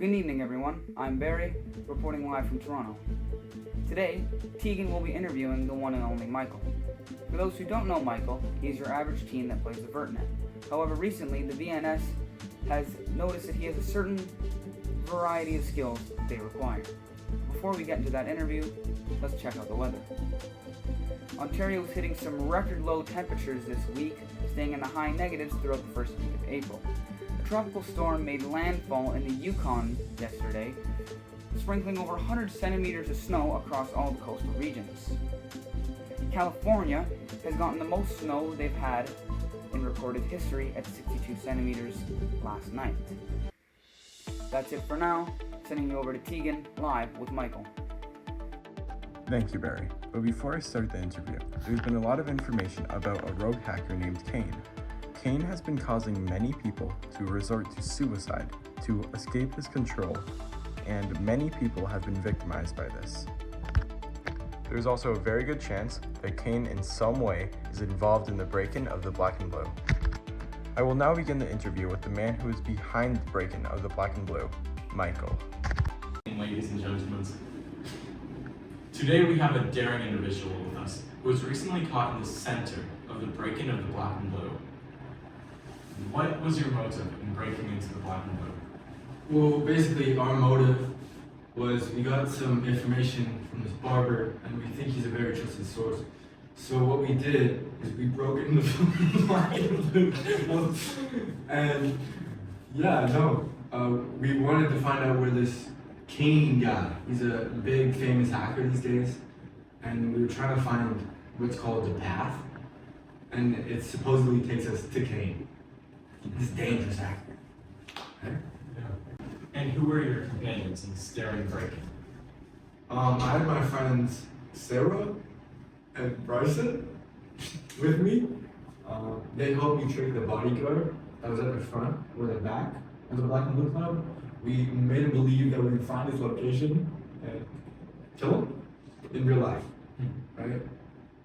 Good evening, everyone. I'm Barry, reporting live from Toronto. Today, Tegan will be interviewing the one and only Michael. For those who don't know Michael, he's your average teen that plays the VertNet. However, recently, the VNS has noticed that he has a certain variety of skills that they require. Before we get into that interview, let's check out the weather. Ontario is hitting some record low temperatures this week, staying in the high negatives throughout the first week of April. A tropical storm made landfall in the Yukon yesterday, sprinkling over 100 centimeters of snow across all the coastal regions. California has gotten the most snow they've had in recorded history at 62 centimeters last night. That's it for now. Sending you over to Tegan live with Michael. Thank you, Barry. But before I start the interview, there's been a lot of information about a rogue hacker named Kane. Kane has been causing many people to resort to suicide to escape his control, and many people have been victimized by this. There's also a very good chance that Kane in some way is involved in the break-in of the Black and Blue. I will now begin the interview with the man who is behind the break-in of the Black and Blue, Michael. Ladies and gentlemen, today we have a daring individual with us who was recently caught in the center of the break-in of the Black and Blue. What was your motive in breaking into the Black and Blue? Well, basically our motive was we got some information from this barber and we think he's a very trusted source. So what we did is we broke into the Black and Blue. And we wanted to find out where this Kane guy, he's a big famous hacker these days, and we were trying to find what's called the path, and it supposedly takes us to Kane. This dangerous hacker. Right? And who were your companions in this daring break-in? I had my friends Sarah and Bryson with me. They helped me trick the bodyguard that was at the front or the back of the Black and Blue Club. We made him believe that we would find his location and kill him in real life, right?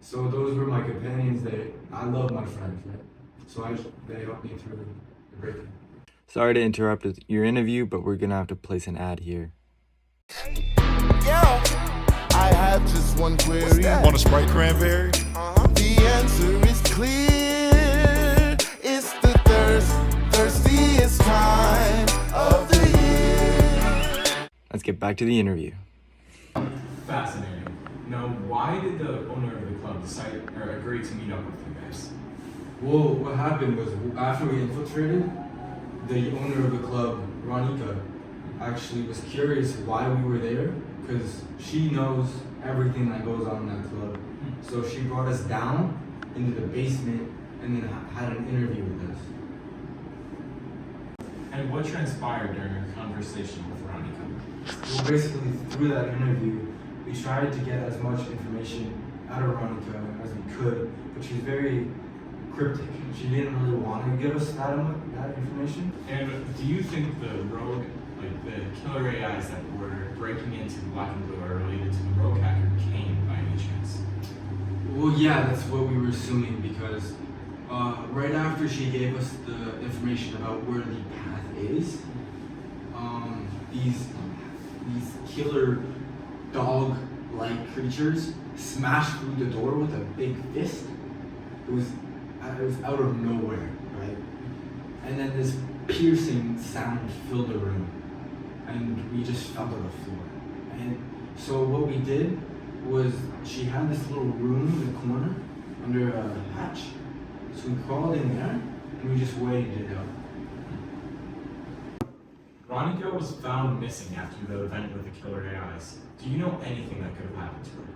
So those were my companions. I love my friends, right? So they helped me through the break-in. Sorry to interrupt your interview, but we're gonna have to place an ad here. Yeah, I have just one query. Want a Sprite cranberry? The answer is clear. It's the thirstiest time of the year. Let's get back to the interview. Fascinating. Now, why did the owner of the club decide or agree to meet up with you guys? Well, what happened was after we infiltrated, the owner of the club, Ronika, actually was curious why we were there because she knows everything that goes on in that club. So she brought us down into the basement and then had an interview with us. And what transpired during your conversation with Ronika? Well, basically through that interview, we tried to get as much information out of Ronika as we could, but she's very cryptic. She didn't really want to give us that information. And do you think the rogue, like the killer AIs that were breaking into the Black and Blue are related to the rogue hacker Kane by any chance? Well, yeah, that's what we were assuming because right after she gave us the information about where the path is, these killer dog-like creatures smashed through the door with a big fist. It was out of nowhere, right? And then this piercing sound filled the room, and we just fell to the floor. And so what we did was she had this little room in the corner under a hatch. So we crawled in there, and we just waited it out. Ronika was found missing after the event with the killer AIs. Do you know anything that could have happened to her?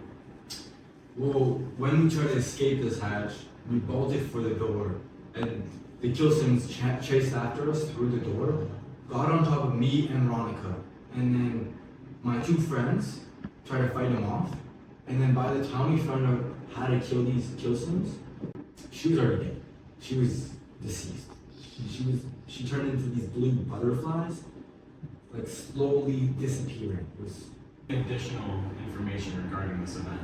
Well, when we tried to escape this hatch, we bolted for the door, and the Killsims chased after us through the door, got on top of me and Ronika, and then my two friends tried to fight them off, and then by the time we found out how to kill these Killsims, she was already dead. She was deceased. She turned into these blue butterflies, like slowly disappearing. It was Additional information regarding this event.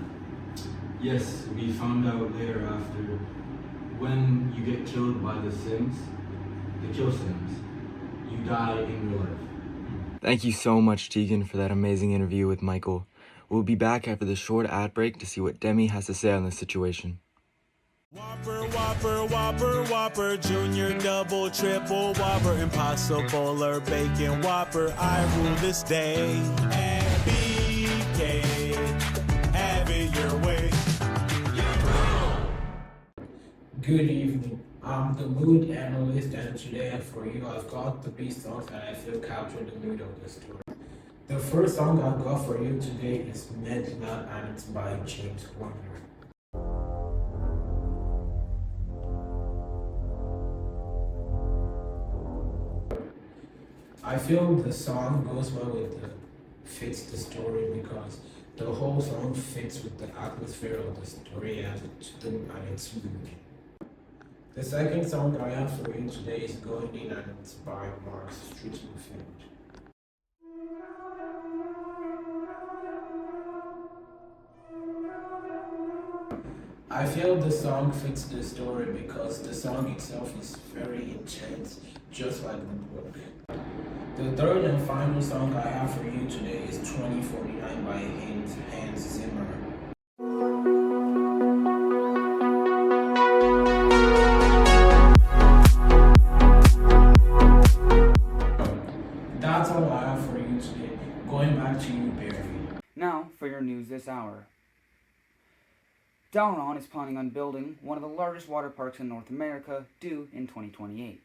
Yes, we found out later after when you get killed by the Sims, the Kill Sims, you die in real life. Thank you so much, Tegan, for that amazing interview with Michael. We'll be back after the short ad break to see what Demi has to say on this situation. Whopper, Whopper, Whopper, Whopper, Junior, Double, Triple, Whopper, Impossible or Bacon Whopper, I rule this day. And BK, have it your way. Good evening. I'm the mood analyst, and today for you I've got the beat songs that I feel capture the mood of the story. The first song I've got for you today is Midnight, and it's by James Horner. I feel the song goes well with fits the story because the whole song fits with the atmosphere of the story and its mood. The second song I have for you today is Going In, and it's by Mark Streetenfeld. I feel the song fits the story because the song itself is very intense, just like the book. The third and final song I have for you today is 2049 by Hans Zimmer. That's all I have for you today. Going back to you, Barry. Now for your news this hour. Dalron is planning on building one of the largest water parks in North America, due in 2028.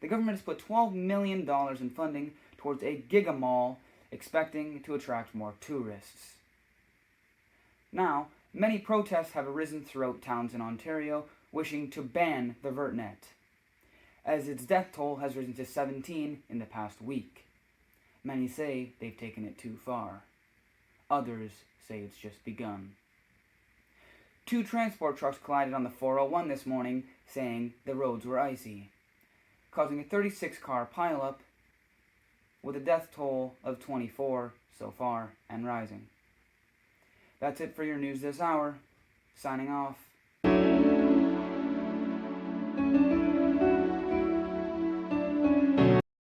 The government has put $12 million in funding towards a giga mall, expecting to attract more tourists. Now, many protests have arisen throughout towns in Ontario wishing to ban the VertNet, as its death toll has risen to 17 in the past week. Many say they've taken it too far. Others say it's just begun. 2 transport trucks collided on the 401 this morning, saying the roads were icy, causing a 36-car pileup with a death toll of 24 so far and rising. That's it for your news this hour. Signing off.